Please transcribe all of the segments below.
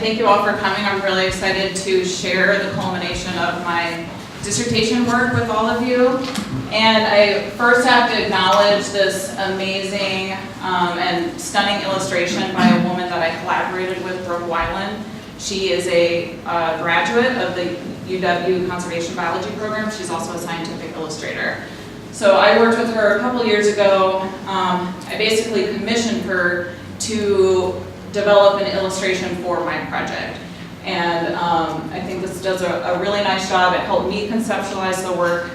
thank you all for coming. I'm really excited to share the culmination of my dissertation work with all of you. And I first have to acknowledge this amazing and stunning illustration by a woman that I collaborated with, Brooke Weiland. She is a graduate of the UW Conservation Biology program. She's also a scientific illustrator. So I worked with her a couple years ago. I basically commissioned her to develop an illustration for my project. And I think this does a really nice job. It helped me conceptualize the work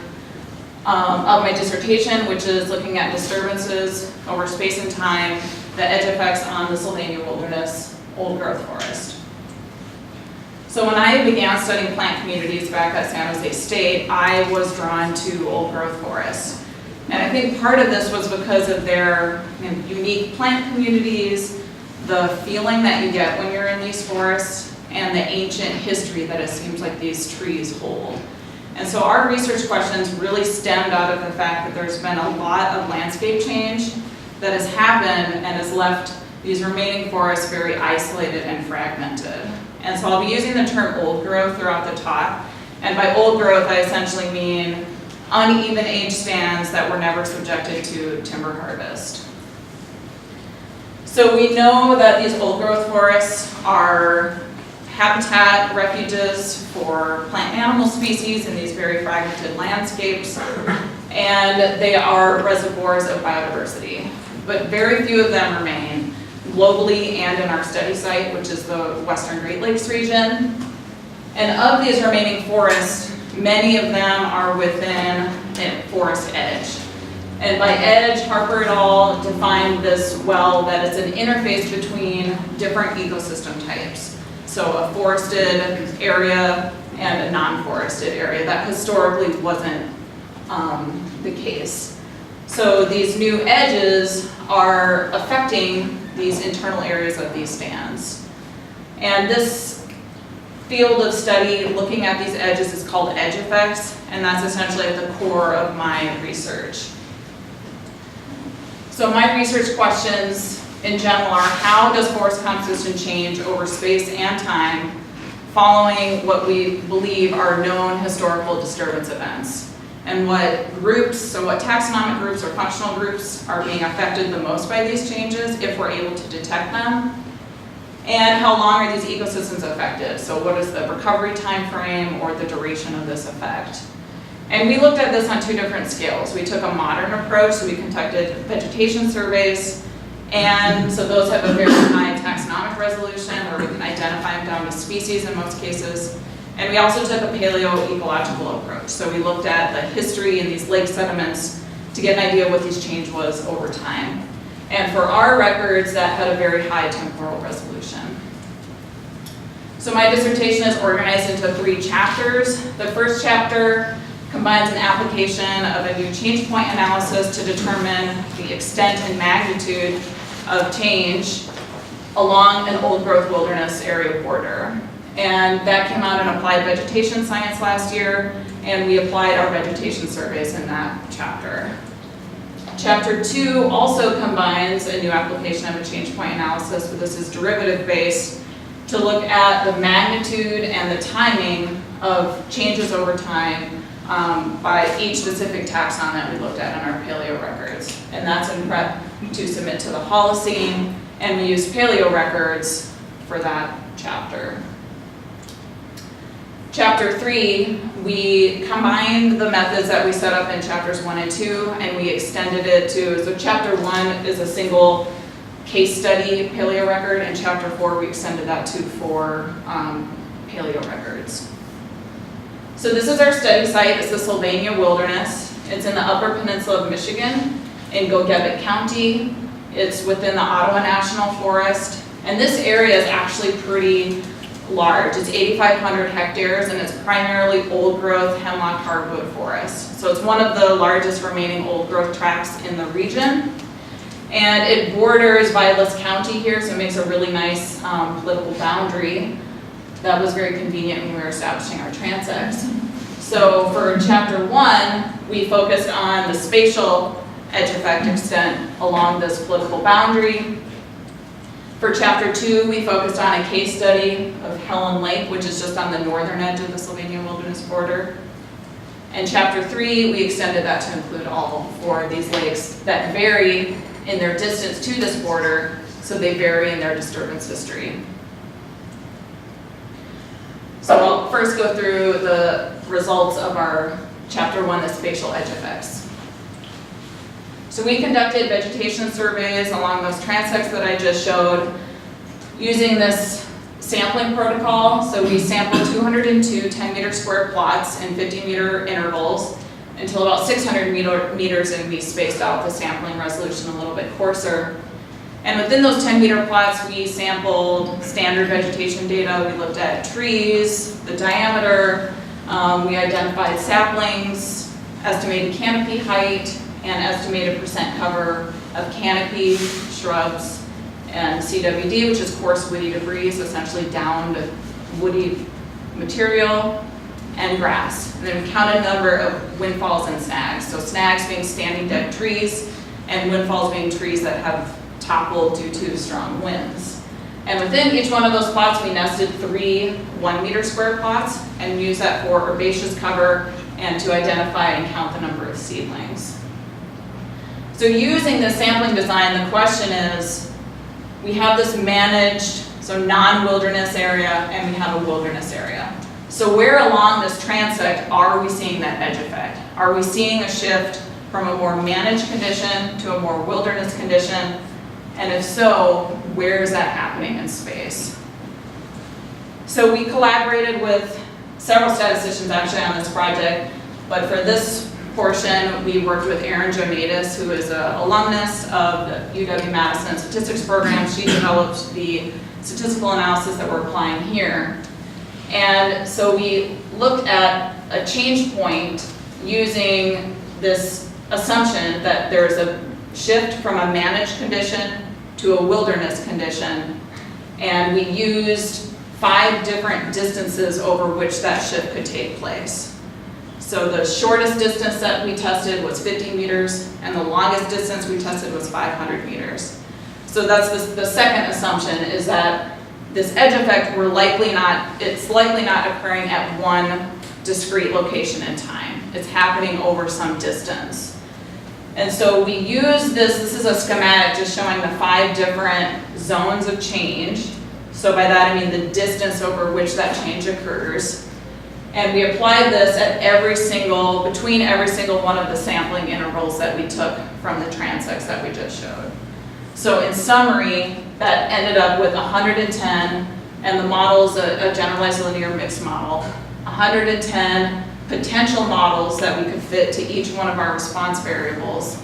of my dissertation, which is looking at disturbances over space and time, the edge effects on the Sylvania Wilderness old growth forest. So when I began studying plant communities back at San Jose State, I was drawn to old growth forests. And I think part of this was because of their unique plant communities, the feeling that you get when you're in these forests, and the ancient history that it seems like these trees hold. And so our research questions really stemmed out of the fact that there's been a lot of landscape change that has happened and has left these remaining forests very isolated and fragmented. And so I'll be using the term old growth throughout the talk. And by old growth, I essentially mean uneven age stands that were never subjected to timber harvest. So we know that these old growth forests are habitat refuges for plant and animal species in these very fragmented landscapes, and they are reservoirs of biodiversity. But very few of them remain globally and in our study site, which is the Western Great Lakes region. And of these remaining forests, many of them are within a forest edge. And by edge, Harper et al. Defined this well that it's an interface between different ecosystem types. So a forested area and a non-forested area. That historically wasn't the case. So these new edges are affecting these internal areas of these stands. And this field of study looking at these edges is called edge effects, and that's essentially at the core of my research. So my research questions in general are, how does forest composition change over space and time following what we believe are known historical disturbance events? And what groups, so what taxonomic groups or functional groups are being affected the most by these changes if we're able to detect them? And how long are these ecosystems affected? So what is the recovery time frame or the duration of this effect? And we looked at this on two different scales. We took a modern approach, so we conducted vegetation surveys, and so those have a very high taxonomic resolution where we can identify them down to species in most cases. And we also took a paleoecological approach. So we looked at the history in these lake sediments to get an idea of what this change was over time. And for our records, that had a very high temporal resolution. So my dissertation is organized into 3 chapters. The first chapter combines an application of a new change point analysis to determine the extent and magnitude of change along an old growth wilderness area border. And that came out in Applied Vegetation Science last year, and we applied our vegetation surveys in that chapter. Chapter 2 also combines a new application of a change point analysis, but this is derivative based, to look at the magnitude and the timing of changes over time by each specific taxon that we looked at in our paleo records. And that's in prep to submit to the Holocene, and we used paleo records for that chapter. Chapter 3, we combined the methods that we set up in chapters 1 and 2, and we extended it to, so chapter 1 is a single case study paleo record, and chapter 4 we extended that to 4 paleo records. So this is our study site. It's the Sylvania Wilderness. It's in the Upper Peninsula of Michigan in Gogebic County. It's within the Ottawa National Forest, and this area is actually pretty large. It's 8,500 hectares, and it's primarily old growth hemlock hardwood forest. So it's one of the largest remaining old growth tracts in the region. And it borders Vilas County here, so it makes a really nice political boundary. That was very convenient when we were establishing our transects. So for chapter 1, we focused on the spatial edge effect extent along this political boundary. For Chapter 2, we focused on a case study of HELEN Lake, which is just on the northern edge of the Sylvania Wilderness border. And Chapter 3, we extended that to include all 4 of these lakes that vary in their distance to this border, so they vary in their disturbance history. So I'll first go through the results of our Chapter 1, the spatial edge effects. So we conducted vegetation surveys along those transects that I just showed using this sampling protocol. So we sampled 202 10-meter square plots in 50-meter intervals until about 600 meters, and we spaced out the sampling resolution a little bit coarser. And within those 10-meter plots, we sampled standard vegetation data. We looked at trees, the diameter, we identified saplings, estimated canopy height, and estimated percent cover of canopy, shrubs, and CWD, which is coarse woody debris, so essentially downed woody material, and grass. And then we counted a number of windfalls and snags. So snags being standing dead trees, and windfalls being trees that have toppled due to strong winds. And within each one of those plots, we nested 3 1-meter square plots and used that for herbaceous cover and to identify and count the number of seedlings. So using this sampling design, the question is, we have this managed, so non-wilderness area, and we have a wilderness area. So where along this transect are we seeing that edge effect? Are we seeing a shift from a more managed condition to a more wilderness condition? And if so, where is that happening in space? So we collaborated with several statisticians actually on this project, but for this portion, we worked with Erin Jonatas, who is an alumnus of the UW-Madison statistics program. She developed the statistical analysis that we're applying here. And so we looked at a change point using this assumption that there's a shift from a managed condition to a wilderness condition. And we used 5 different distances over which that shift could take place. So the shortest distance that we tested was 50 meters, and the longest distance we tested was 500 meters. So that's the second assumption, is that this edge effect, it's likely not occurring at one discrete location in time. It's happening over some distance. And so we use this is a schematic just showing the 5 different zones of change. So by that I mean the distance over which that change occurs. And we applied this at between every single one of the sampling intervals that we took from the transects that we just showed. So in summary, that ended up with 110, and the model's a generalized linear mixed model, 110 potential models that we could fit to each one of our response variables.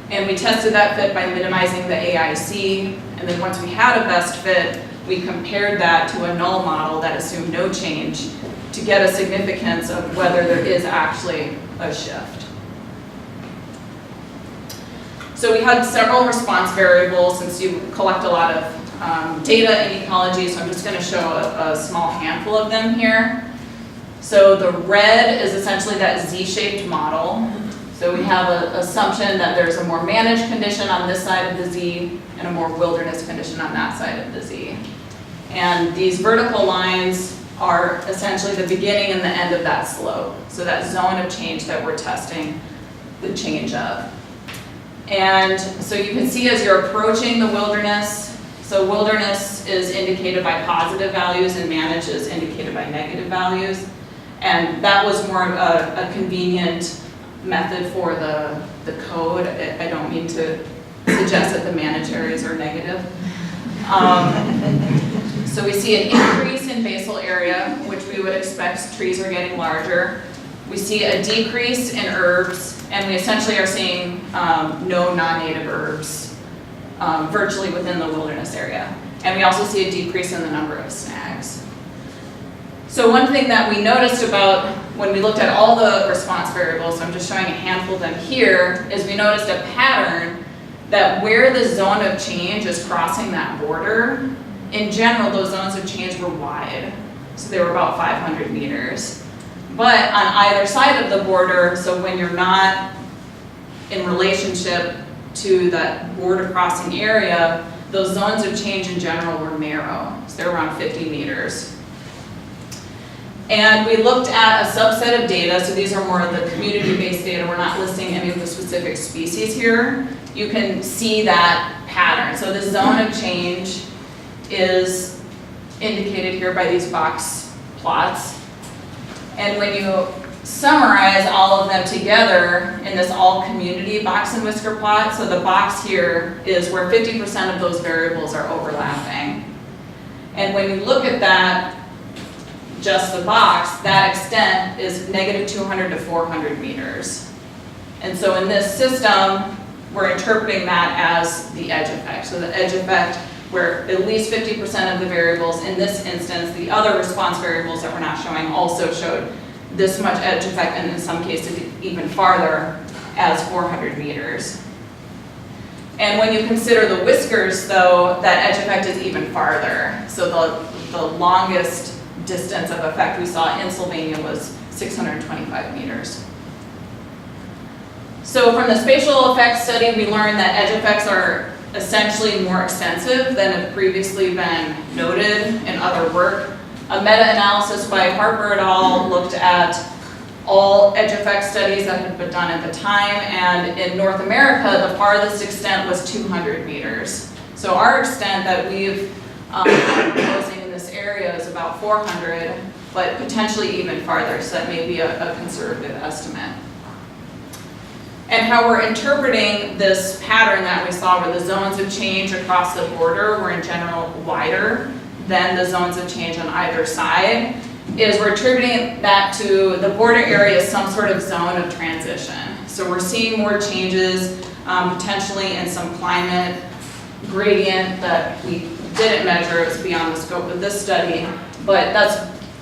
And we tested that fit by minimizing the AIC, and then once we had a best fit, we compared that to a null model that assumed no change to get a significance of whether there is actually a shift. So we had several response variables, since you collect a lot of data in ecology, so I'm just going to show a small handful of them here. So the red is essentially that Z-shaped model. So we have an assumption that there's a more managed condition on this side of the Z and a more wilderness condition on that side of the Z. And these vertical lines are essentially the beginning and the end of that slope. So that zone of change that we're testing the change of. And so you can see as you're approaching the wilderness, so wilderness is indicated by positive values and managed is indicated by negative values. And that was more of a convenient method for the code. I don't mean to suggest that the managed areas are negative. So we see an increase in basal area, which we would expect trees are getting larger. We see a decrease in herbs, and we essentially are seeing no non-native herbs virtually within the wilderness area. And we also see a decrease in the number of snags. So one thing that we noticed about when we looked at all the response variables, so I'm just showing a handful of them here, is we noticed a pattern that where the zone of change is crossing that border, in general, those zones of change were wide. So they were about 500 meters. But on either side of the border, so when you're not in relationship to that border crossing area, those zones of change in general were narrow, so they're around 50 meters. And we looked at a subset of data, so these are more of the community-based data. We're not listing any of the specific species here. You can see that pattern. So this zone of change is indicated here by these box plots. And when you summarize all of them together in this all-community box and whisker plot, so the box here is where 50% of those variables are overlapping. And when you look at that, just the box, that extent is negative 200 to 400 meters. And so in this system, we're interpreting that as the edge effect. So the edge effect, where at least 50% of the variables, in this instance, the other response variables that we're not showing also showed this much edge effect, and in some cases even farther, as 400 meters. And when you consider the whiskers, though, that edge effect is even farther. So the longest distance of effect we saw in Sylvania was 625 meters. So from the spatial effects study, we learned that edge effects are essentially more extensive than had previously been noted in other work. A meta-analysis by Harper et al. Looked at all edge effect studies that had been done at the time, and in North America, the farthest extent was 200 meters. So our extent that we've proposing in this area is about 400, but potentially even farther, so that may be a conservative estimate. And how we're interpreting this pattern that we saw where the zones of change across the border were in general wider than the zones of change on either side is we're attributing that to the border area as some sort of zone of transition. So we're seeing more changes potentially in some climate gradient that we didn't measure, it's beyond the scope of this study, but that's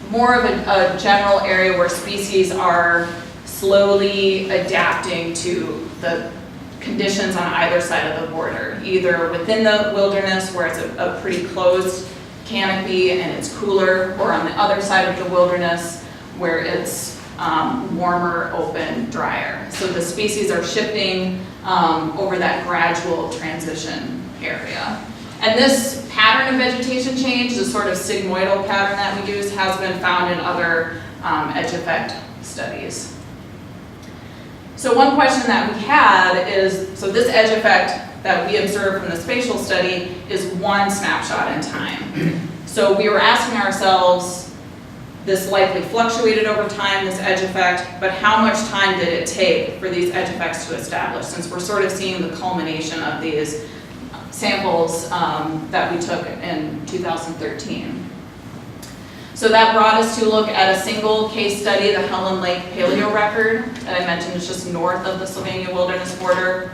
more of a general area where species are slowly adapting to the conditions on either side of the border, either within the wilderness where it's a pretty closed canopy and it's cooler, or on the other side of the wilderness where it's warmer, open, drier. So the species are shifting over that gradual transition area. And this pattern of vegetation change, the sort of sigmoidal pattern that we use, has been found in other edge effect studies. So one question that we had is, so this edge effect that we observed from the spatial study is one snapshot in time. So we were asking ourselves, this likely fluctuated over time, this edge effect, but how much time did it take for these edge effects to establish, since we're sort of seeing the culmination of these samples that we took in 2013. So that brought us to look at a single case study, the Helen Lake paleo record that I mentioned is just north of the Sylvania Wilderness border.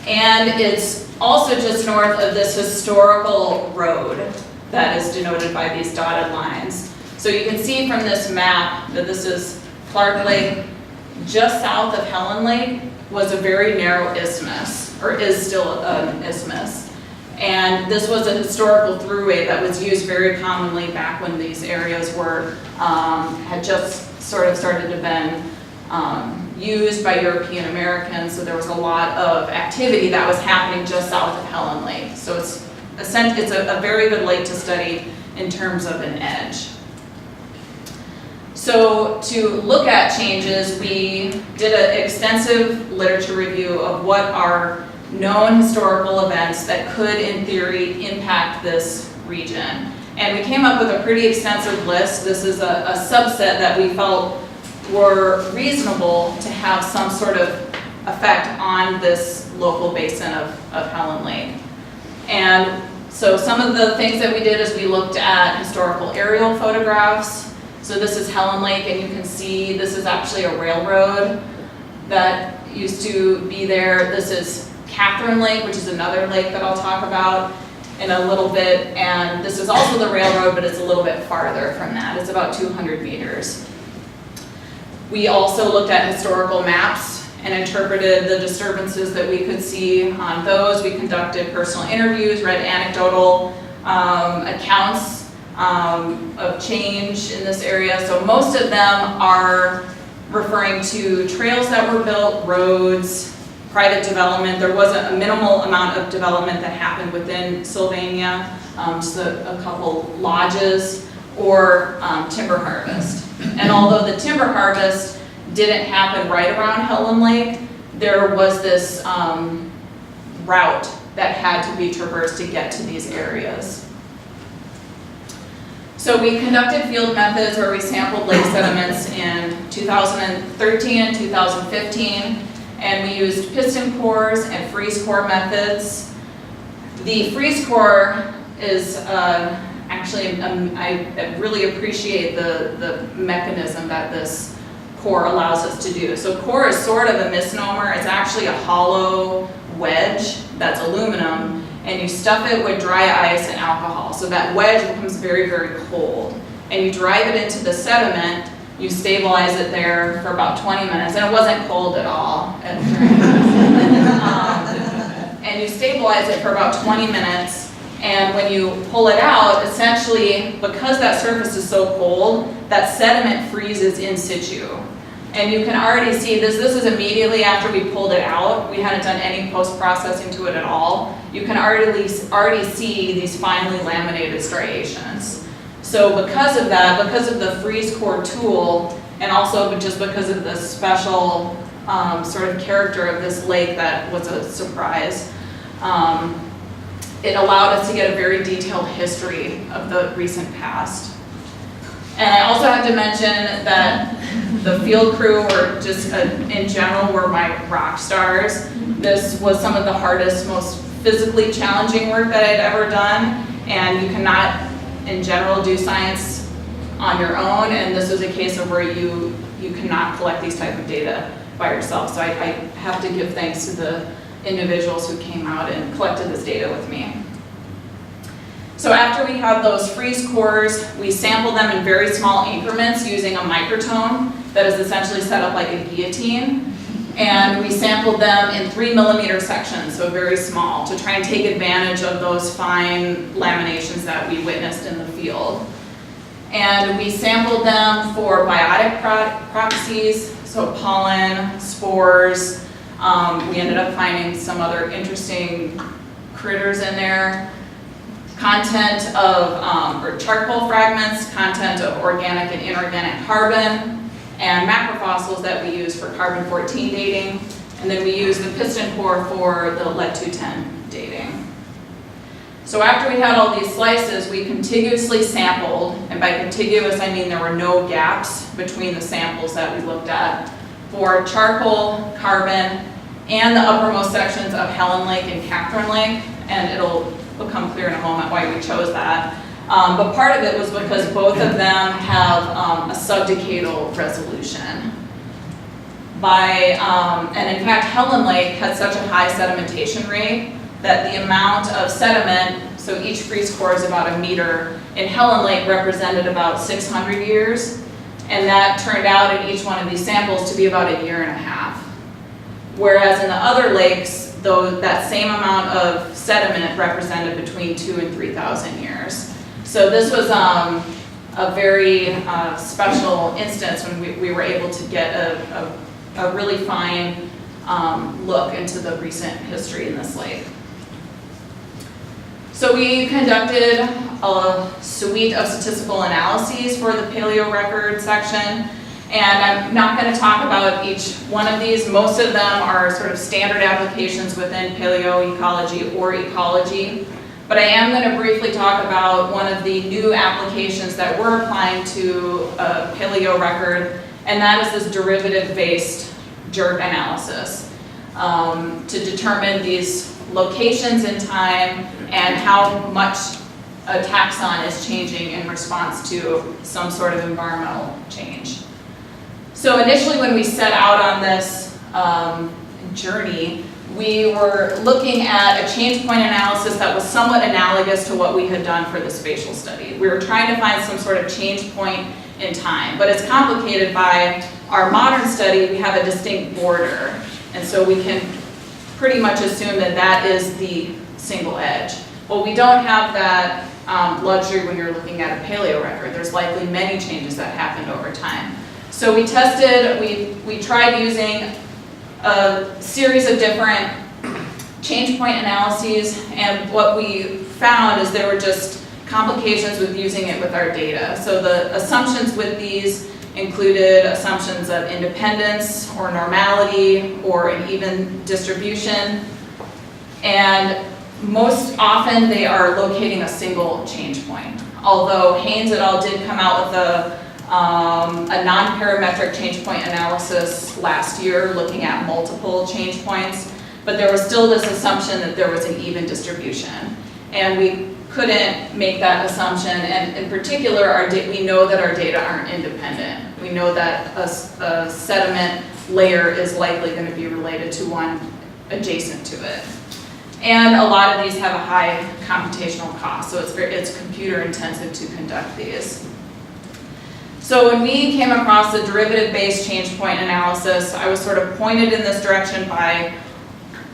And it's also just north of this historical road that is denoted by these dotted lines. So you can see from this map that this is Clark Lake. Just south of Helen Lake was a very narrow isthmus, or is still an isthmus. And this was a historical thruway that was used very commonly back when these areas were, had just sort of started to been used by European Americans, so there was a lot of activity that was happening just south of Helen Lake. So it's a very good lake to study in terms of an edge. So to look at changes, we did an extensive literature review of what are known historical events that could, in theory, impact this region. And we came up with a pretty extensive list. This is a subset that we felt were reasonable to have some sort of effect on this local basin of Helen Lake. And so some of the things that we did is we looked at historical aerial photographs. So this is Helen Lake, and you can see this is actually a railroad that used to be there. This is Catherine Lake, which is another lake that I'll talk about in a little bit. And this is also the railroad, but it's a little bit farther from that. It's about 200 meters. We also looked at historical maps and interpreted the disturbances that we could see on those. We conducted personal interviews, read anecdotal accounts of change in this area. So most of them are referring to trails that were built, roads, private development. There was a minimal amount of development that happened within Sylvania, just a couple lodges, or timber harvest. And although the timber harvest didn't happen right around Helen Lake, there was this route that had to be traversed to get to these areas. So we conducted field methods where we sampled lake sediments in 2013 and 2015, and we used piston cores and freeze core methods. The freeze core is actually, I really appreciate the mechanism that this core allows us to do. So core is sort of a misnomer. It's actually a hollow wedge that's aluminum, and you stuff it with dry ice and alcohol. So that wedge becomes very, very cold. And you drive it into the sediment, you stabilize it there for about 20 minutes, and it wasn't cold at all. And you stabilize it for about 20 minutes, and when you pull it out, essentially, because that surface is so cold, that sediment freezes in situ. And you can already see this is immediately after we pulled it out. We hadn't done any post-processing to it at all. You can already see these finely laminated striations. So because of that, because of the freeze core tool, and also just because of the special sort of character of this lake that was a surprise, it allowed us to get a very detailed history of the recent past. And I also have to mention that the field crew, or just in general, were my rock stars. This was some of the hardest, most physically challenging work that I'd ever done, and you cannot, in general, do science on your own, and this was a case of where you cannot collect these type of data by yourself. So I have to give thanks to the individuals who came out and collected this data with me. So after we had those freeze cores, we sampled them in very small increments using a microtome that is essentially set up like a guillotine. And we sampled them in 3 millimeter sections, so very small, to try and take advantage of those fine laminations that we witnessed in the field. And we sampled them for biotic processes, so pollen, spores. We ended up finding some other interesting critters in there. Content of, or charcoal fragments, content of organic and inorganic carbon, and macrofossils that we use for carbon-14 dating. And then we use the piston core for the lead-210 dating. So after we had all these slices, we contiguously sampled, and by contiguous I mean there were no gaps between the samples that we looked at, for charcoal, carbon, and the uppermost sections of Helen Lake and Catherine Lake, and it'll become clear in a moment why we chose that. But part of it was because both of them have a subdecadal resolution. And in fact, Helen Lake had such a high sedimentation rate that the amount of sediment, so each freeze core is about 1 meter, in Helen Lake represented about 600 years, and that turned out in each one of these samples to be about 1.5 years. Whereas in the other lakes, though, that same amount of sediment represented between 2,000 and 3,000 years. So this was a very special instance when we were able to get a really fine look into the recent history in this lake. So we conducted a suite of statistical analyses for the paleo record section. And I'm not going to talk about each one of these. Most of them are sort of standard applications within paleoecology or ecology. But I am going to briefly talk about one of the new applications that we're applying to a paleo record, and that is this derivative-based jerk analysis to determine these locations in time and how much a taxon is changing in response to some sort of environmental change. So initially when we set out on this journey, we were looking at a change point analysis that was somewhat analogous to what we had done for the spatial study. We were trying to find some sort of change point in time, but it's complicated by our modern study. We have a distinct border, and so we can pretty much assume that that is the single edge. Well, we don't have that luxury when you're looking at a paleo record. There's likely many changes that happened over time. So we tested, we tried using a series of different change point analyses, and what we found is there were just complications with using it with our data. So the assumptions with these included assumptions of independence or normality or an even distribution, and most often they are locating a single change point. Although Haynes et al. Did come out with a non-parametric change point analysis last year looking at multiple change points, but there was still this assumption that there was an even distribution. And we couldn't make that assumption, and in particular, we know that our data aren't independent. We know that a sediment layer is likely going to be related to one adjacent to it. And a lot of these have a high computational cost, so it's computer intensive to conduct these. So when we came across the derivative-based change point analysis, I was sort of pointed in this direction by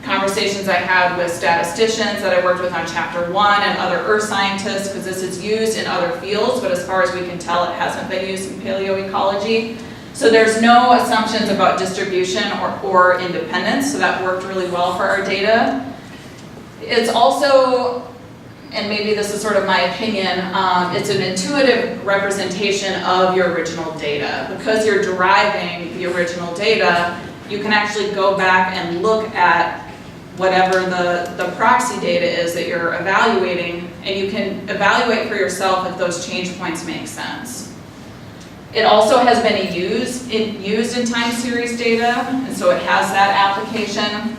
conversations I had with statisticians that I worked with on Chapter 1 and other earth scientists, because this is used in other fields, but as far as we can tell, it hasn't been used in paleoecology. So there's no assumptions about distribution or independence, so that worked really well for our data. It's also, and maybe this is sort of my opinion, it's an intuitive representation of your original data. Because you're deriving the original data, you can actually go back and look at whatever the proxy data is that you're evaluating, and you can evaluate for yourself if those change points make sense. It also has been used in time series data, and so it has that application.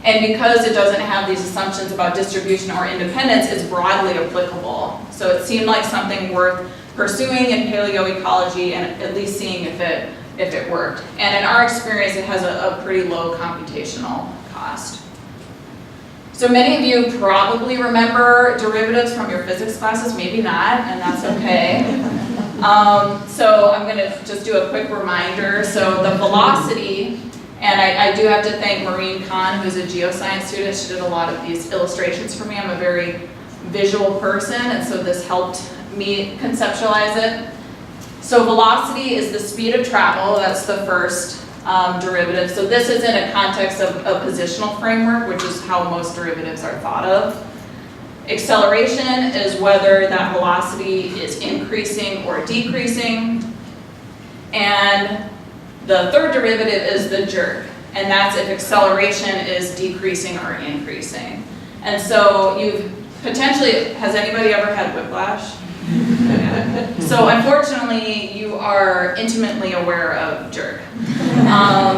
And because it doesn't have these assumptions about distribution or independence, it's broadly applicable. So it seemed like something worth pursuing in paleoecology and at least seeing if it worked. And in our experience, it has a pretty low computational cost. So many of you probably remember derivatives from your physics classes, maybe not, and that's okay. So I'm going to just do a quick reminder. So the velocity, and I do have to thank Maureen Kahn, who's a geoscience student. She did a lot of these illustrations for me. I'm a very visual person, and so this helped me conceptualize it. So velocity is the speed of travel. That's the first derivative. So this is in a context of a positional framework, which is how most derivatives are thought of. Acceleration is whether that velocity is increasing or decreasing. And the third derivative is the jerk, and that's if acceleration is decreasing or increasing. And so you've potentially, has anybody ever had whiplash? So unfortunately, you are intimately aware of jerk.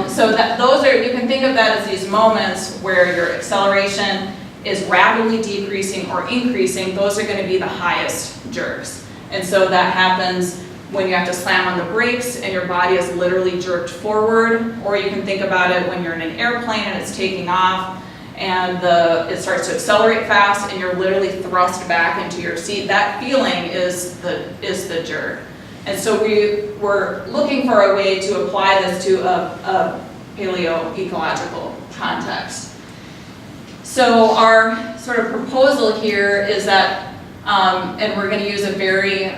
So those are, you can think of that as these moments where your acceleration is rapidly decreasing or increasing. Those are going to be the highest jerks. And so that happens when you have to slam on the brakes and your body is literally jerked forward, or you can think about it when you're in an airplane and it's taking off and it starts to accelerate fast and you're literally thrust back into your seat. That feeling is the jerk. And so we were looking for a way to apply this to a paleoecological context. So our sort of proposal here is that, and we're going to use a very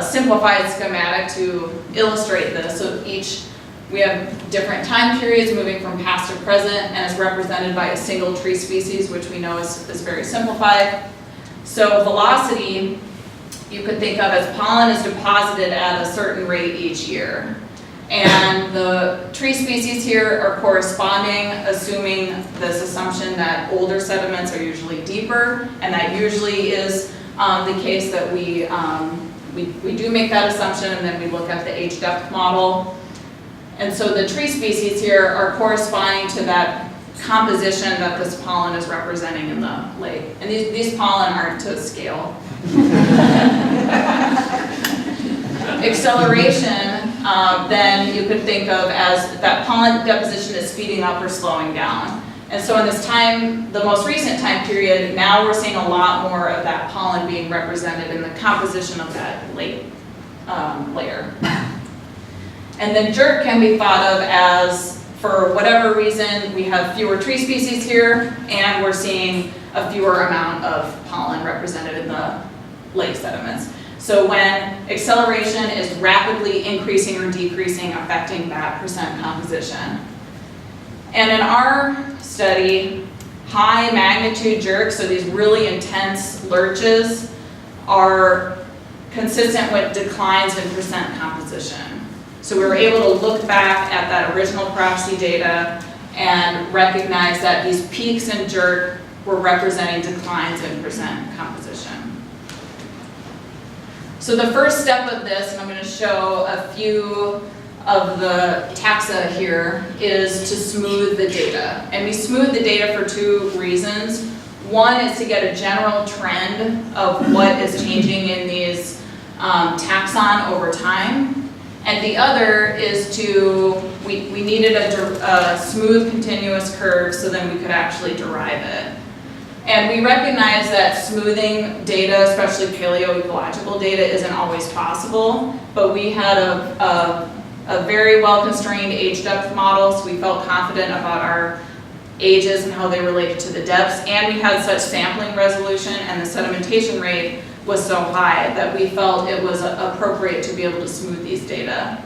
simplified schematic to illustrate this. So we have different time periods moving from past to present, and it's represented by a single tree species, which we know is very simplified. So velocity, you could think of as pollen is deposited at a certain rate each year. And the tree species here are corresponding, assuming this assumption that older sediments are usually deeper, and that usually is the case that we do make that assumption, and then we look at the age depth model. And so the tree species here are corresponding to that composition that this pollen is representing in the lake. And these pollen aren't to scale. Acceleration, then you could think of as that pollen deposition is speeding up or slowing down. And so in this time, the most recent time period, now we're seeing a lot more of that pollen being represented in the composition of that lake layer. And then jerk can be thought of as, for whatever reason, we have fewer tree species here, and we're seeing a fewer amount of pollen represented in the lake sediments. So when acceleration is rapidly increasing or decreasing, affecting that percent composition. And in our study, high magnitude jerks, so these really intense lurches, are consistent with declines in percent composition. So we were able to look back at that original proxy data and recognize that these peaks in jerk were representing declines in percent composition. So the first step of this, and I'm going to show a few of the taxa here, is to smooth the data. And we smooth the data for two reasons. One is to get a general trend of what is changing in these taxon over time. And the other is we needed a smooth continuous curve so then we could actually derive it. And we recognize that smoothing data, especially paleoecological data, isn't always possible, but we had a very well-constrained age depth model, so we felt confident about our ages and how they related to the depths, and we had such sampling resolution and the sedimentation rate was so high that we felt it was appropriate to be able to smooth these data.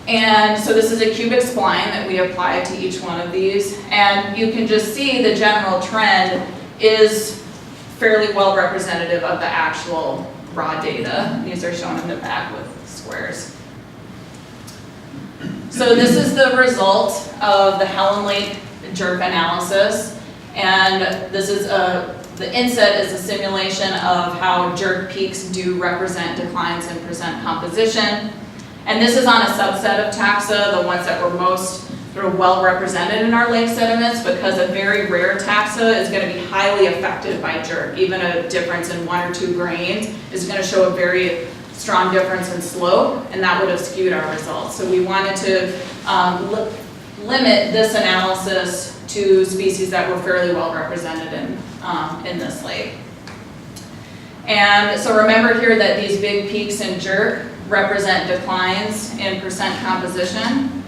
And so this is a cubic spline that we applied to each one of these, and you can just see the general trend is fairly well representative of the actual raw data. These are shown in the back with squares. So this is the result of the Helen Lake jerk analysis, and this is the inset is a simulation of how jerk peaks do represent declines in percent composition. And this is on a subset of taxa, the ones that were most sort of well represented in our lake sediments, because a very rare taxa is going to be highly affected by jerk. Even a difference in 1 or 2 grains is going to show a very strong difference in slope, and that would have skewed our results. So we wanted to limit this analysis to species that were fairly well represented in this lake. And so remember here that these big peaks in jerk represent declines in percent composition.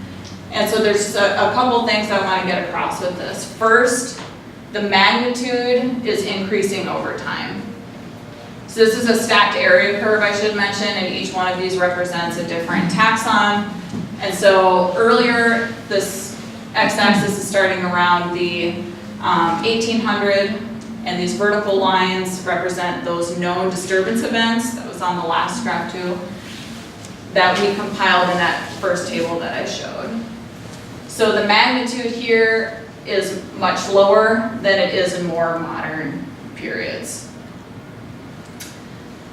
And so there's a couple things I want to get across with this. First, the magnitude is increasing over time. So this is a stacked area curve, I should mention, and each one of these represents a different taxon. And so earlier, this x-axis is starting around the 1800, and these vertical lines represent those known disturbance events. That was on the last graph too, that we compiled in that first table that I showed. So the magnitude here is much lower than it is in more modern periods.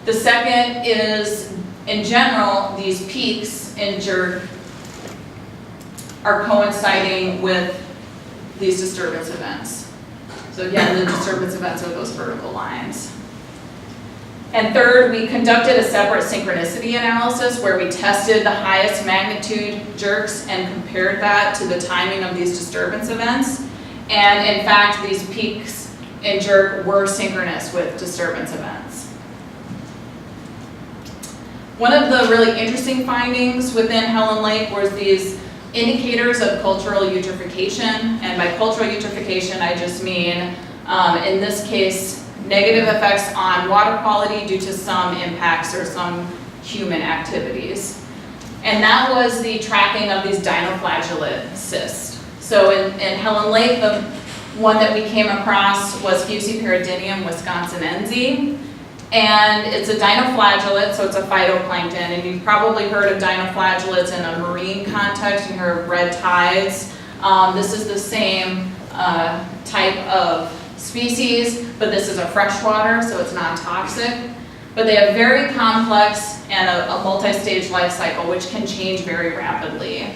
The second is, in general, these peaks in jerk are coinciding with these disturbance events. So again, the disturbance events are those vertical lines. And third, we conducted a separate synchronicity analysis where we tested the highest magnitude jerks and compared that to the timing of these disturbance events. And in fact, these peaks in jerk were synchronous with disturbance events. One of the really interesting findings within Helen Lake was these indicators of cultural eutrophication. And by cultural eutrophication, I just mean, in this case, negative effects on water quality due to some impacts or some human activities. And that was the tracking of these dinoflagellate cysts. So in Helen Lake, the one that we came across was Fusiparidinium wisconsinense. And it's a dinoflagellate, so it's a phytoplankton. And you've probably heard of dinoflagellates in a marine context. You hear of red tides. This is the same type of species, but this is a freshwater, so it's non-toxic. But they have very complex and a multi-stage life cycle, which can change very rapidly.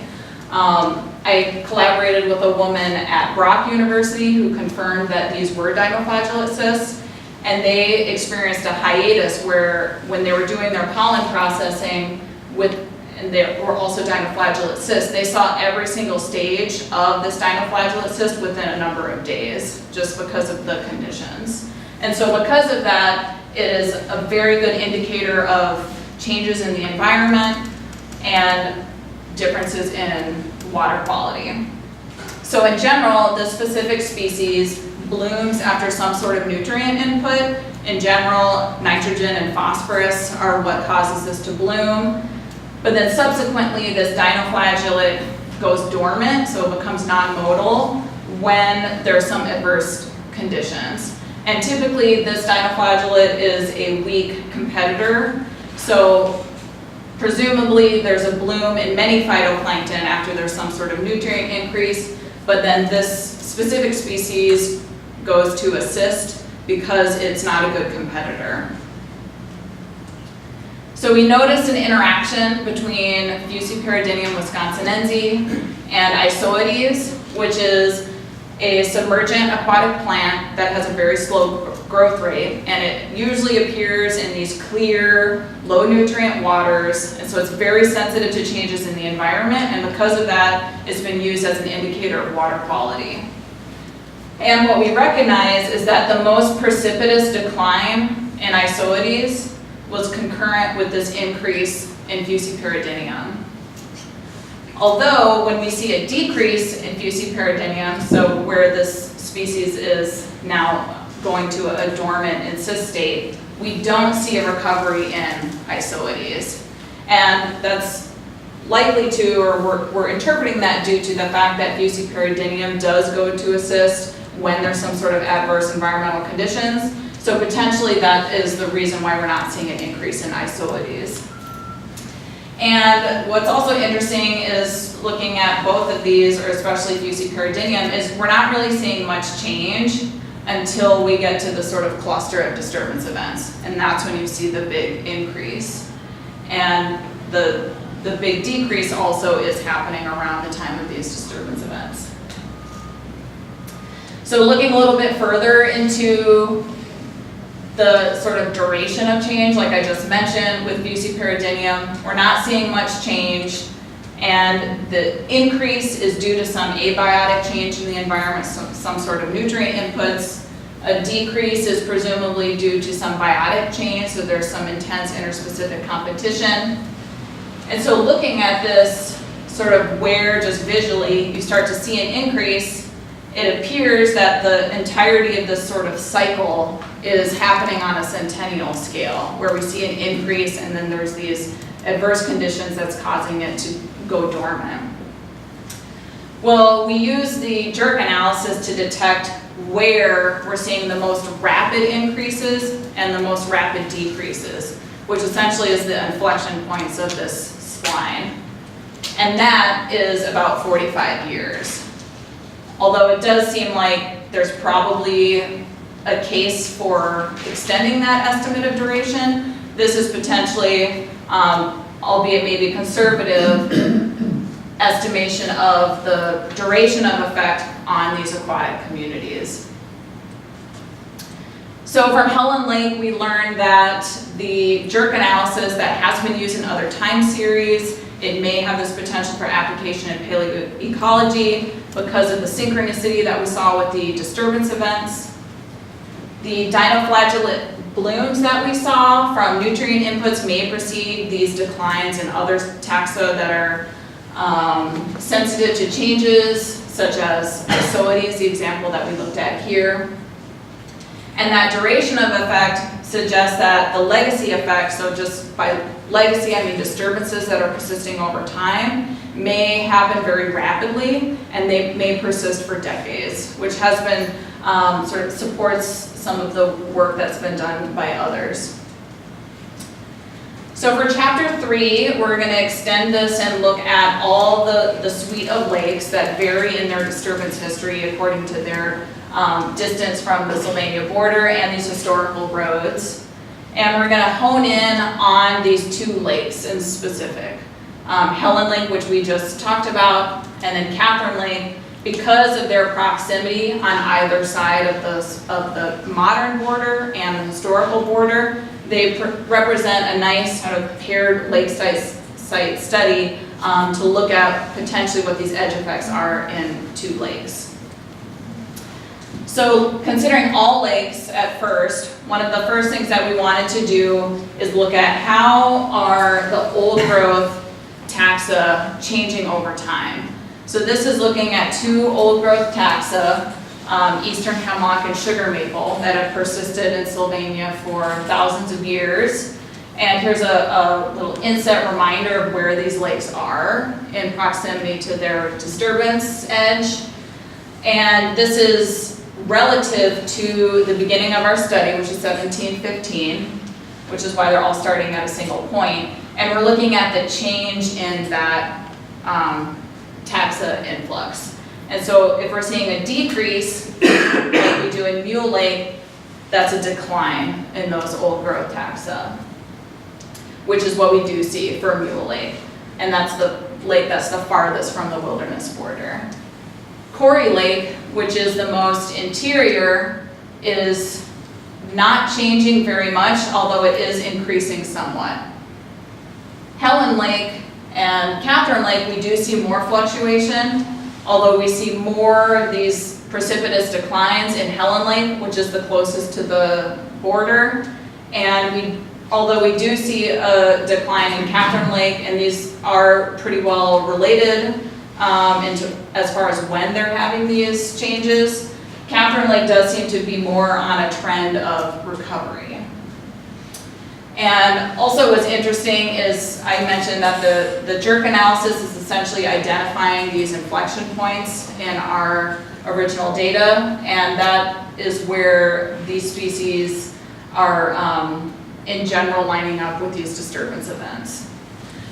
I collaborated with a woman at Brock University who confirmed that these were dinoflagellate cysts, and they experienced a hiatus where when they were doing their pollen processing and they were also dinoflagellate cysts, they saw every single stage of this dinoflagellate cyst within a number of days, just because of the conditions. And so because of that, it is a very good indicator of changes in the environment and differences in water quality. So in general, this specific species blooms after some sort of nutrient input. In general, nitrogen and phosphorus are what causes this to bloom. But then subsequently, this dinoflagellate goes dormant, so it becomes non-modal when there's some adverse conditions. And typically this dinoflagellate is a weak competitor, so presumably there's a bloom in many phytoplankton after there's some sort of nutrient increase, but then this specific species goes to assist because it's not a good competitor. So we noticed an interaction between Fusiparidinium wisconsinense and Isoetes, which is a submergent aquatic plant that has a very slow growth rate, and it usually appears in these clear, low nutrient waters, and so it's very sensitive to changes in the environment, and because of that, it's been used as an indicator of water quality. And what we recognize is that the most precipitous decline in Isoetes was concurrent with this increase in Fusiparidinium. Although when we see a decrease in Fusiparidinium, so where this species is now going to a dormant and cyst state, we don't see a recovery in Isoetes. And that's likely to, or we're interpreting that due to the fact that Fusiparidinium does go to a cyst when there's some sort of adverse environmental conditions. So potentially that is the reason why we're not seeing an increase in Isoetes. And what's also interesting is looking at both of these, or especially Fusiparidinium, is we're not really seeing much change until we get to the sort of cluster of disturbance events. And that's when you see the big increase. And the big decrease also is happening around the time of these disturbance events. So looking a little bit further into the sort of duration of change, like I just mentioned with Fusiparidinium, we're not seeing much change, and the increase is due to some abiotic change in the environment, some sort of nutrient inputs. A decrease is presumably due to some biotic change, so there's some intense interspecific competition. And so looking at this sort of where just visually you start to see an increase, it appears that the entirety of this sort of cycle is happening on a centennial scale, where we see an increase and then there's these adverse conditions that's causing it to go dormant. Well, we use the jerk analysis to detect where we're seeing the most rapid increases and the most rapid decreases, which essentially is the inflection points of this spline. And that is about 45 years. Although it does seem like there's probably a case for extending that estimate of duration, this is potentially, albeit maybe conservative, estimation of the duration of effect on these aquatic communities. So from Helen Lake, we learned that the jerk analysis that has been used in other time series, it may have this potential for application in paleoecology because of the synchronicity that we saw with the disturbance events. The dinoflagellate blooms that we saw from nutrient inputs may precede these declines in other taxa that are sensitive to changes, such as Isoetes, the example that we looked at here. And that duration of effect suggests that the legacy effect, so just by legacy I mean disturbances that are persisting over time, may happen very rapidly and they may persist for decades, which has been sort of supports some of the work that's been done by others. So for chapter 3, we're going to extend this and look at all the suite of lakes that vary in their disturbance history according to their distance from the Sylvania border and these historical roads. And we're going to hone in on these 2 lakes in specific. Helen Lake, which we just talked about, and then Catherine Lake, because of their proximity on either side of the modern border and the historical border, they represent a nice kind of paired lake site study to look at potentially what these edge effects are in 2 lakes. So considering all lakes at first, one of the first things that we wanted to do is look at how are the old growth taxa changing over time. So this is looking at 2 old growth taxa, eastern hemlock and sugar maple, that have persisted in Sylvania for thousands of years. And here's a little inset reminder of where these lakes are in proximity to their disturbance edge. And this is relative to the beginning of our study, which is 1715, which is why they're all starting at a single point. And we're looking at the change in that taxa influx. And so if we're seeing a decrease, like we do in Mule Lake, that's a decline in those old growth taxa, which is what we do see for Mule Lake. And that's the lake that's the farthest from the wilderness border. Corey Lake, which is the most interior, is not changing very much, although it is increasing somewhat. Helen Lake and Catherine Lake, we do see more fluctuation, although we see more of these precipitous declines in Helen Lake, which is the closest to the border. And although we do see a decline in Catherine Lake, and these are pretty well related as far as when they're having these changes, Catherine Lake does seem to be more on a trend of recovery. And also what's interesting is I mentioned that the jerk analysis is essentially identifying these inflection points in our original data, and that is where these species are in general lining up with these disturbance events.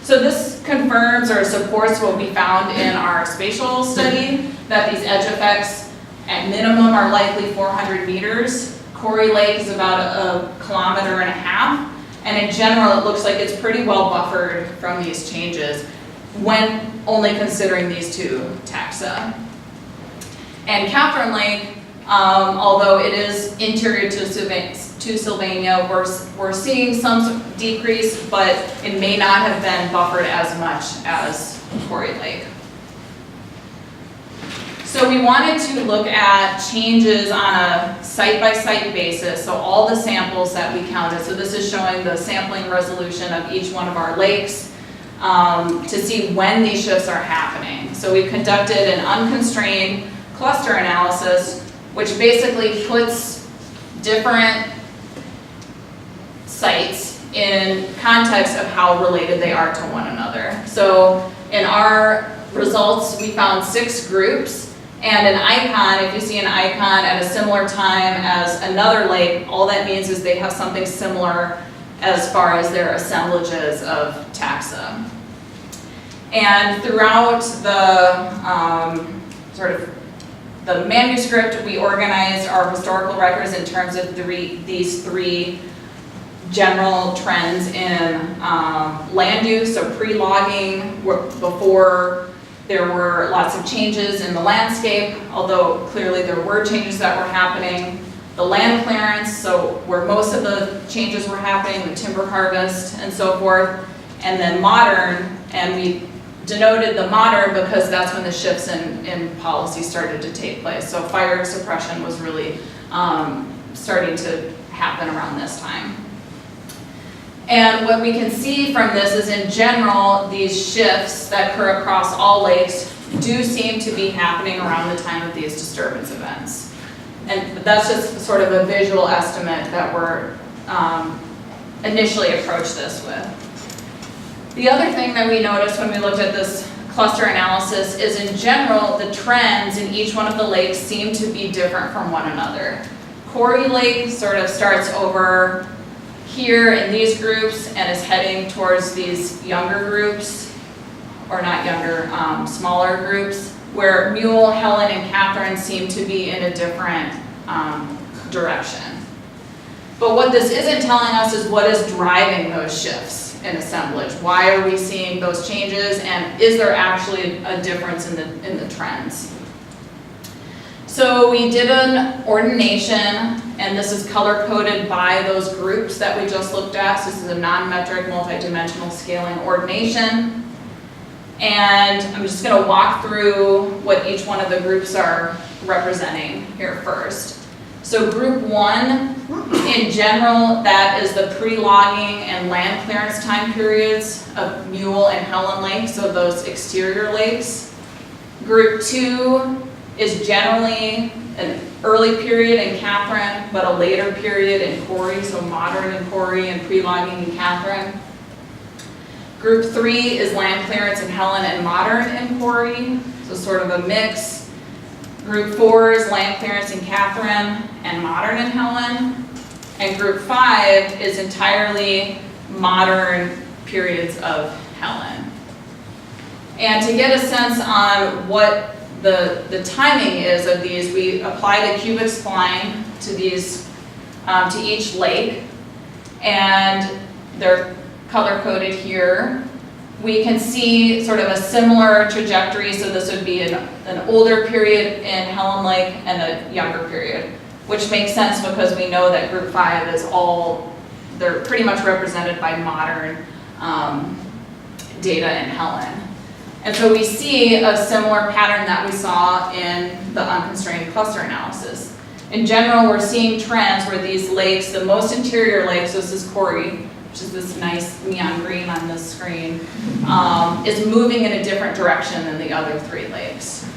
So this confirms or supports what we found in our spatial study, that these edge effects at minimum are likely 400 meters. Corey Lake is about a 1.5 kilometers, and in general it looks like it's pretty well buffered from these changes when only considering these two taxa. And Catherine Lake, although it is interior to Sylvania, we're seeing some decrease, but it may not have been buffered as much as Corey Lake. So we wanted to look at changes on a site-by-site basis, so all the samples that we counted. So this is showing the sampling resolution of each one of our lakes to see when these shifts are happening. So we conducted an unconstrained cluster analysis, which basically puts different sites in context of how related they are to one another. So in our results, we found 6 groups, and an icon, if you see an icon at a similar time as another lake, all that means is they have something similar as far as their assemblages of taxa. And throughout the the manuscript, we organized our historical records in terms of these 3 general trends in land use, so pre-logging, before there were lots of changes in the landscape, although clearly there were changes that were happening. The land clearance, so where most of the changes were happening, the timber harvest and so forth. And then modern, and we denoted the modern because that's when the shifts in policy started to take place. So fire suppression was really starting to happen around this time. And what we can see from this is, in general, these shifts that occur across all lakes do seem to be happening around the time of these disturbance events. And that's just sort of a visual estimate that we're initially approached this with. The other thing that we noticed when we looked at this cluster analysis is, in general, the trends in each one of the lakes seem to be different from one another. Corey Lake sort of starts over here in these groups and is heading towards these younger groups, or not younger, smaller groups, where Mule, Helen, and Catherine seem to be in a different direction. But what this isn't telling us is what is driving those shifts in assemblage. Why are we seeing those changes, and is there actually a difference in the trends? So we did an ordination, and this is color-coded by those groups that we just looked at. So this is a non-metric, multi-dimensional scaling ordination. And I'm just going to walk through what each one of the groups are representing here first. So group 1, in general, that is the pre-logging and land clearance time periods of Mule and Helen Lake, so those exterior lakes. Group 2 is generally an early period in Catherine, but a later period in Corey, so modern in Corey and pre-logging in Catherine. Group 3 is land clearance in Helen and modern in Corey, so sort of a mix. Group 4 is land clearance in Catherine and modern in Helen. And group 5 is entirely modern periods of Helen. And to get a sense on what the timing is of these, we apply the cubic spline to these, to each lake, and they're color-coded here. We can see sort of a similar trajectory, so this would be an older period in Helen Lake and a younger period, which makes sense because we know that group 5 is they're pretty much represented by modern data in Helen. And so we see a similar pattern that we saw in the unconstrained cluster analysis. In general, we're seeing trends where these lakes, the most interior lakes, so this is Corey, which is this nice neon green on this screen, is moving in a different direction than the other 3 lakes.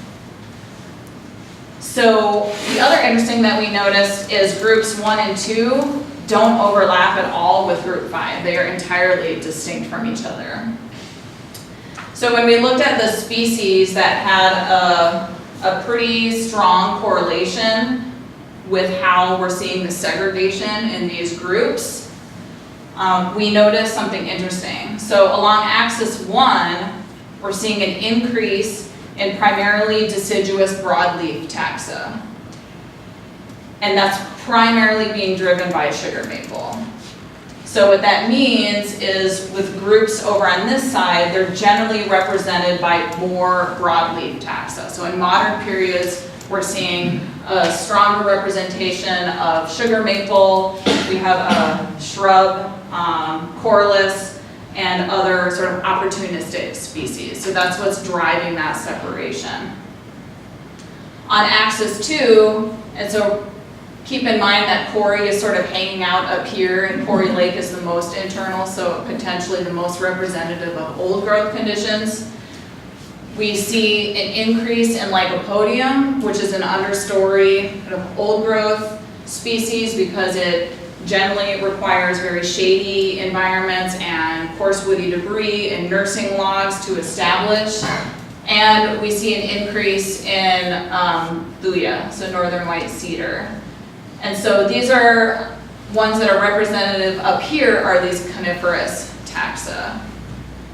So the other interesting that we noticed is groups 1 and 2 don't overlap at all with group 5. They are entirely distinct from each other. So when we looked at the species that had a pretty strong correlation with how we're seeing the segregation in these groups, we noticed something interesting. So along axis 1, we're seeing an increase in primarily deciduous broadleaf taxa. And that's primarily being driven by sugar maple. So what that means is with groups over on this side, they're generally represented by more broadleaf taxa. So in modern periods, we're seeing a stronger representation of sugar maple. We have a shrub, corylus, and other sort of opportunistic species. So that's what's driving that separation. On axis 2, and so keep in mind that Corey is sort of hanging out up here, and Corey Lake is the most internal, so potentially the most representative of old growth conditions. We see an increase in Lycopodium, which is an understory kind of old growth species because it generally requires very shady environments and coarse woody debris and nursing logs to establish. And we see an increase in Thuya, so northern white cedar. And so these are ones that are representative up here are these coniferous taxa.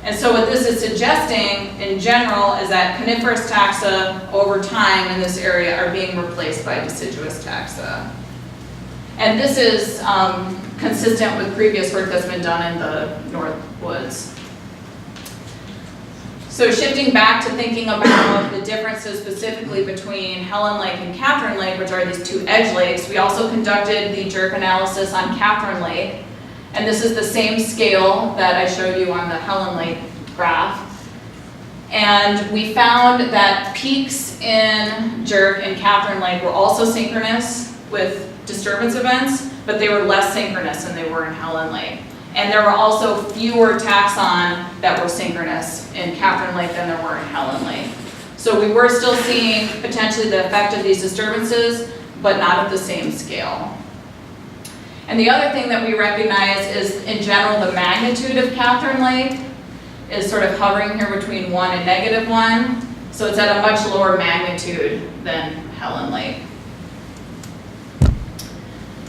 And so what this is suggesting in general is that coniferous taxa over time in this area are being replaced by deciduous taxa. And this is consistent with previous work that's been done in the North Woods. So shifting back to thinking about the differences specifically between Helen Lake and Catherine Lake, which are these 2 edge lakes, we also conducted the jerk analysis on Catherine Lake. And this is the same scale that I showed you on the Helen Lake graph. And we found that peaks in jerk and Catherine Lake were also synchronous with disturbance events, but they were less synchronous than they were in Helen Lake. And there were also fewer taxon that were synchronous in Catherine Lake than there were in Helen Lake. So we were still seeing potentially the effect of these disturbances, but not at the same scale. And the other thing that we recognize is, in general, the magnitude of Catherine Lake is sort of hovering here between 1 and -1. So it's at a much lower magnitude than Helen Lake.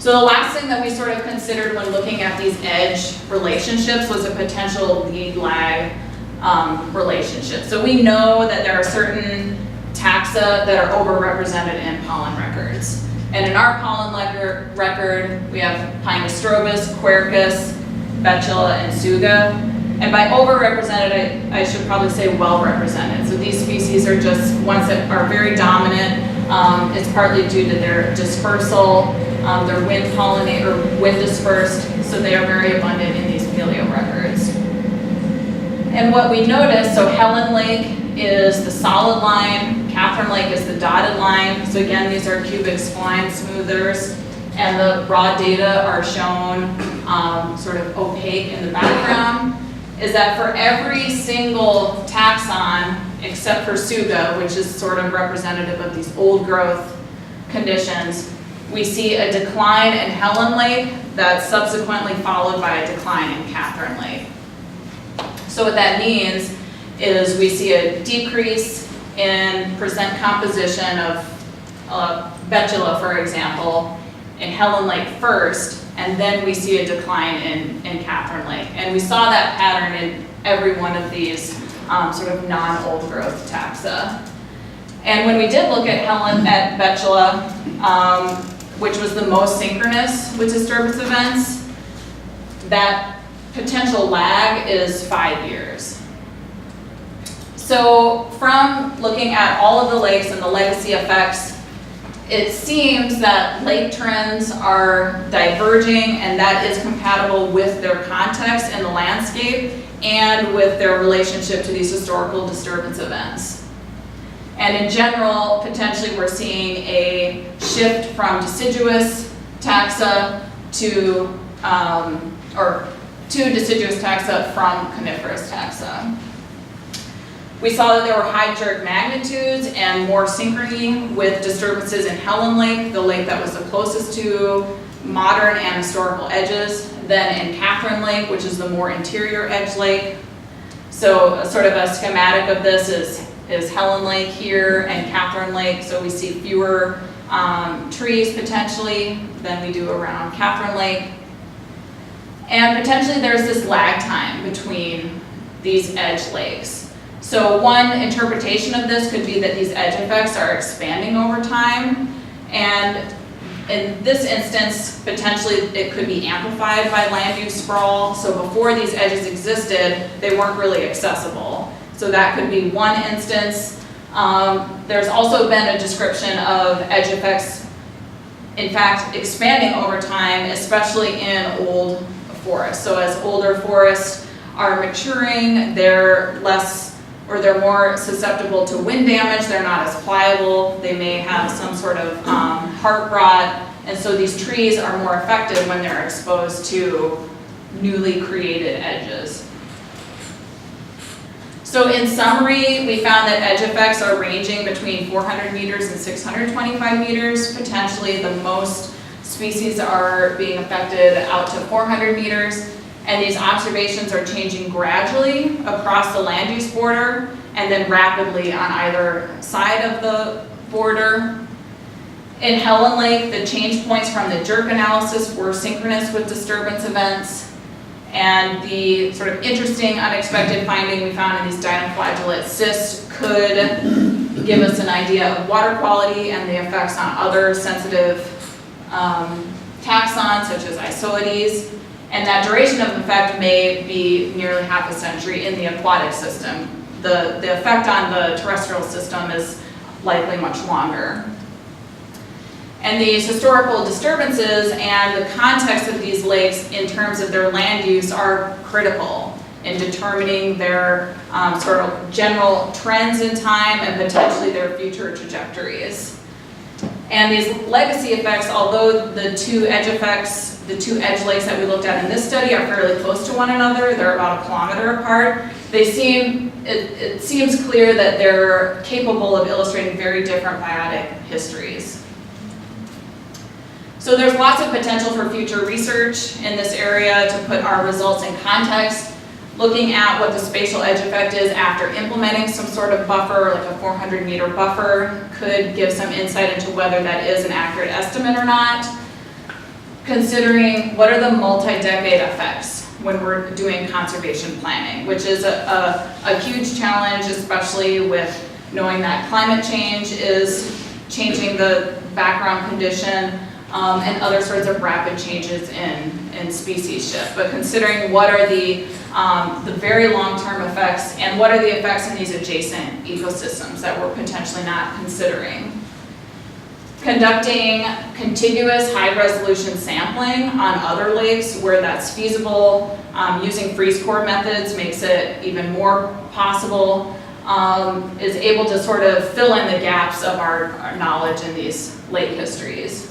So the last thing that we sort of considered when looking at these edge relationships was a potential lead-lag relationship. So we know that there are certain taxa that are overrepresented in pollen records. And in our pollen record, we have Pinostrobus, Quercus, Betula, and Tsuga. And by overrepresented, I should probably say well-represented. So these species are just ones that are very dominant. It's partly due to their dispersal. They're wind pollinated or wind dispersed, so they are very abundant in these paleo records. And what we noticed, so Helen Lake is the solid line, Catherine Lake is the dotted line. So again, these are cubic spline smoothers, and the raw data are shown sort of opaque in the background, is that for every single taxon, except for Tsuga, which is sort of representative of these old growth conditions, we see a decline in Helen Lake that's subsequently followed by a decline in Catherine Lake. So what that means is we see a decrease in percent composition of betula, for example, in Helen Lake first, and then we see a decline in Catherine Lake. And we saw that pattern in every one of these sort of non-old growth taxa. And when we did look at betula, which was the most synchronous with disturbance events, that potential lag is 5 years. So from looking at all of the lakes and the legacy effects, it seems that lake trends are diverging, and that is compatible with their context in the landscape and with their relationship to these historical disturbance events. And in general, potentially we're seeing a shift from deciduous taxa to deciduous taxa from coniferous taxa. We saw that there were high jerk magnitudes and more synchrony with disturbances in Helen Lake, the lake that was the closest to modern and historical edges, than in Catherine Lake, which is the more interior edge lake. So sort of a schematic of this is Helen Lake here and Catherine Lake. So we see fewer trees potentially than we do around Catherine Lake. And potentially there's this lag time between these edge lakes. So one interpretation of this could be that these edge effects are expanding over time, and in this instance, potentially it could be amplified by land use sprawl. So before these edges existed, they weren't really accessible. So that could be one instance. There's also been a description of edge effects, in fact, expanding over time, especially in old forests. So as older forests are maturing, they're more susceptible to wind damage, they're not as pliable, they may have some sort of heart rot, and so these trees are more effective when they're exposed to newly created edges. So in summary, we found that edge effects are ranging between 400 meters and 625 meters. Potentially the most species are being affected out to 400 meters. And these observations are changing gradually across the land use border and then rapidly on either side of the border. In Helen Lake, the change points from the jerk analysis were synchronous with disturbance events. And the sort of interesting, unexpected finding we found in these dinoflagellate cysts could give us an idea of water quality and the effects on other sensitive taxons, such as isoides. And that duration of effect may be nearly half a century in the aquatic system. The effect on the terrestrial system is likely much longer. And these historical disturbances and the context of these lakes in terms of their land use are critical in determining their sort of general trends in time and potentially their future trajectories. And these legacy effects, although the two edge lakes that we looked at in this study are fairly close to one another, they're about 1 kilometer apart, it seems clear that they're capable of illustrating very different biotic histories. So there's lots of potential for future research in this area to put our results in context. Looking at what the spatial edge effect is after implementing some sort of buffer, like a 400-meter buffer, could give some insight into whether that is an accurate estimate or not. Considering what are the multi-decade effects when we're doing conservation planning, which is a huge challenge, especially with knowing that climate change is changing the background condition and other sorts of rapid changes in species shift. But considering what are the very long-term effects and what are the effects in these adjacent ecosystems that we're potentially not considering. Conducting contiguous high-resolution sampling on other lakes where that's feasible, using freeze-core methods makes it even more possible, is able to sort of fill in the gaps of our knowledge in these lake histories.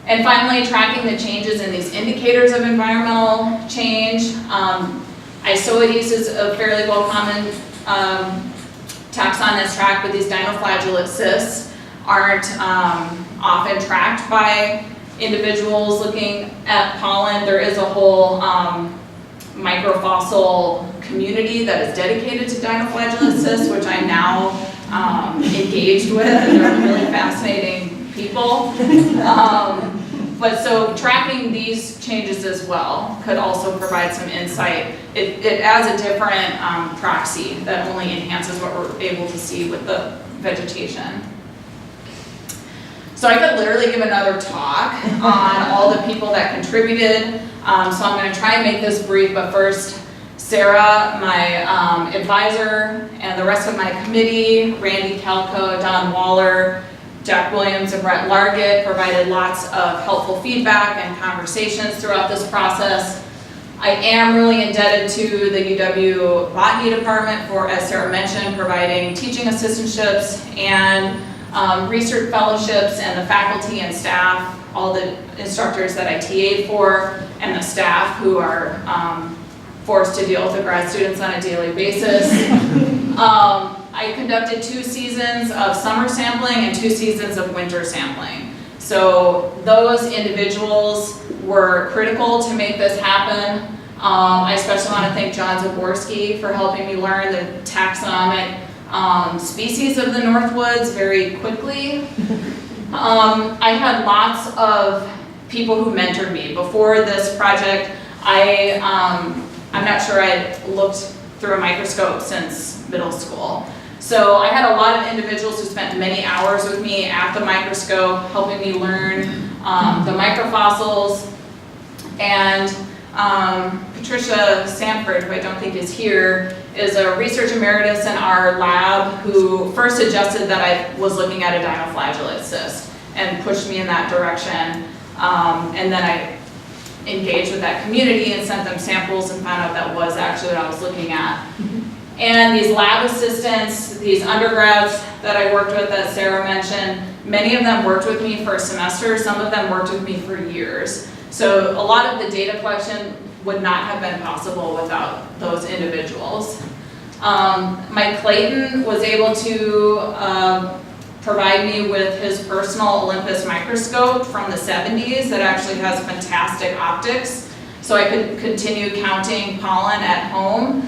And finally, tracking the changes in these indicators of environmental change. Isoides is a fairly well-common taxon that's tracked, but these dinoflagellate cysts aren't often tracked by individuals looking at pollen. There is a whole microfossil community that is dedicated to dinoflagellate cysts, which I'm now engaged with, and they're really fascinating people. But so tracking these changes as well could also provide some insight. It adds a different proxy that only enhances what we're able to see with the vegetation. So I could literally give another talk on all the people that contributed. So I'm going to try and make this brief, but first, Sarah, my advisor, and the rest of my committee, Randy Calco, Don Waller, Jack Williams, and Brett Largett provided lots of helpful feedback and conversations throughout this process. I am really indebted to the UW Botany Department for, as Sarah mentioned, providing teaching assistantships and research fellowships, and the faculty and staff, all the instructors that I TA'd for, and the staff who are forced to deal with the grad students on a daily basis. I conducted 2 seasons of summer sampling and 2 seasons of winter sampling. So those individuals were critical to make this happen. I especially want to thank John Zaborski for helping me learn the taxonomic species of the Northwoods very quickly. I had lots of people who mentored me. Before this project, I'm not sure I'd looked through a microscope since middle school. So I had a lot of individuals who spent many hours with me at the microscope, helping me learn the microfossils. And Patricia Sanford, who I don't think is here, is a research emeritus in our lab who first suggested that I was looking at a dinoflagellate cyst and pushed me in that direction. And then I engaged with that community and sent them samples and found out that was actually what I was looking at. And these lab assistants, these undergrads that I worked with, that Sarah mentioned, many of them worked with me for a semester, some of them worked with me for years. So a lot of the data collection would not have been possible without those individuals. Mike Clayton was able to provide me with his personal Olympus microscope from the 70s that actually has fantastic optics, so I could continue counting pollen at home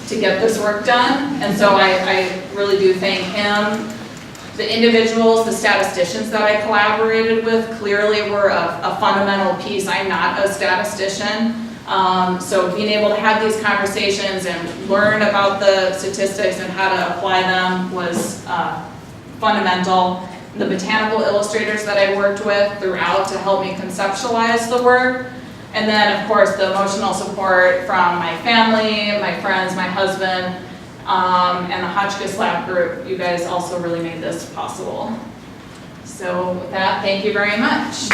to get this work done. And so I really do thank him. The individuals, the statisticians that I collaborated with clearly were a fundamental piece. I'm not a statistician. So being able to have these conversations and learn about the statistics and how to apply them was fundamental. The botanical illustrators that I worked with throughout to help me conceptualize the work. And then, of course, the emotional support from my family, my friends, my husband, and the Hotchkiss Lab group. You guys also really made this possible. So with that, thank you very much.